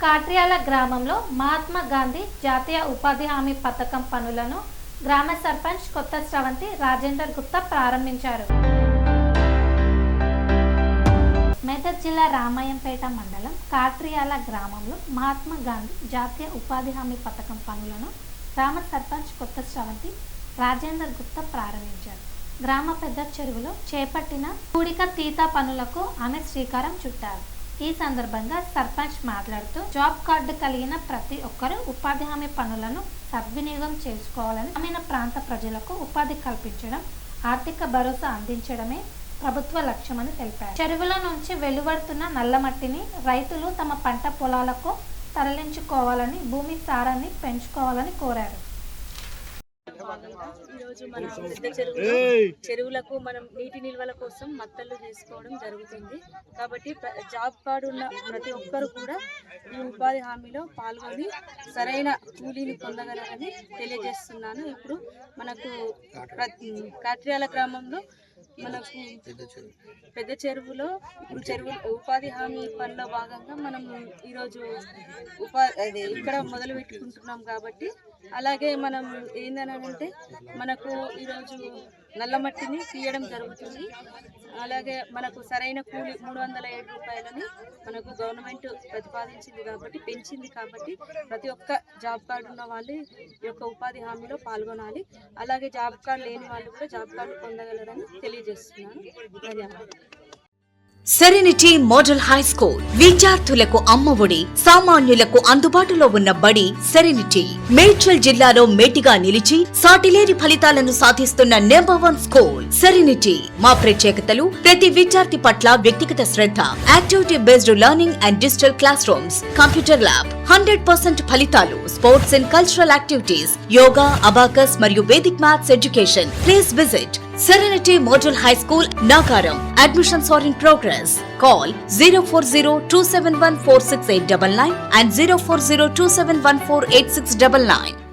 కాట్రియాల గ్రామంలో మహాత్మా గాంధీ జాతీయ ఉపాధి హామీ పథకం పనులను గ్రామ సర్పంచ్ కొత్త శ్రవంతి రాజేందర్ గుప్తా ప్రారంభించారు. మెదక్ జిల్లా రామాయంపేట మండలం కాట్రియాల గ్రామంలో మహాత్మా గాంధీ జాతీయ ఉపాధి హామీ పథకం పనులను గ్రామ సర్పంచ్ కొత్త శ్రవంతి రాజేందర్ గుప్తా ప్రారంభించారు. గ్రామ పెద్ద చెరువులో చేపట్టిన కూడిక తీత పనులకు ఆమె శ్రీకారం చుట్టారు. ఈ సందర్భంగా సర్పంచ్ మాట్లాడుతూ జాబ్ కార్డు కలిగిన ప్రతి ఒక్కరూ ఉపాధి హామీ పనులను సద్వినియోగం చేసుకోవాలని, గ్రామీణ ప్రాంత ప్రజలకు ఉపాధి కల్పించడం, ఆర్థిక భరోసా అందించడమే ప్రభుత్వ లక్ష్యమని తెలిపారు. చెరువుల నుంచి వెలువడుతున్న నల్లమట్టిని రైతులు తమ పంట పొలాలకు తరలించుకోవాలని, భూమి సారాన్ని పెంచుకోవాలని కోరారు. ఈరోజు మన పెద్ద చెరువులకు మనం నీటి నిల్వల కోసం మత్తళ్ళు చేసుకోవడం జరుగుతుంది. కాబట్టి జాబ్ కార్డు ఉన్న ప్రతి ఒక్కరు కూడా ఈ ఉపాధి హామీలో పాల్గొని సరైన కూలీని పొందగలరని తెలియజేస్తున్నాను. ఇప్పుడు మనకు కాట్రియాల గ్రామంలో మనకు పెద్ద చెరువులో ఉపాధి హామీ పనిలో భాగంగా మనం ఈరోజు ఇక్కడ మొదలు పెట్టుకుంటున్నాం. కాబట్టి అలాగే మనం ఏందనంటే మనకు ఈరోజు నల్లమట్టిని తీయడం జరుగుతుంది. అలాగే మనకు సరైన కూలి 307 రూపాయలని మనకు గవర్నమెంట్ ప్రతిపాదించింది కాబట్టి, పెంచింది కాబట్టి ప్రతి ఒక్క జాబ్ కార్డు ఉన్న వాళ్ళు ఈ యొక్క ఉపాధి హామీలో పాల్గొనాలి. అలాగే జాబ్ కార్డు లేని వాళ్ళు కూడా జాబ్ కార్డు పొందగలరని తెలియజేస్తున్నాను. ధన్యవాదాలు. సెరెనిటీ మోడల్ హై స్కూల్ విద్యార్థులకు అమ్మఒడి, సామాన్యులకు అందుబాటులో ఉన్న బడి సెరెనిటీ. మేడ్చల్ జిల్లాలో మేటిగా నిలిచి సాటిలేని ఫలితాలను సాధిస్తున్న నంబర్ 1 స్కూల్ సెరెనిటీ. మా ప్రత్యేకతలు ప్రతి విద్యార్థి పట్ల వ్యక్తిగత శ్రద్ధ, activity based learning and digital classrooms, computer lab, 100% ఫలితాలు, sports and cultural activities, yoga, abacus మరియు vedic maths education. Please visit Serenity Model High School, Nagaram. Admissions are in progress. Call 040-271-46899 and 040-271-48699.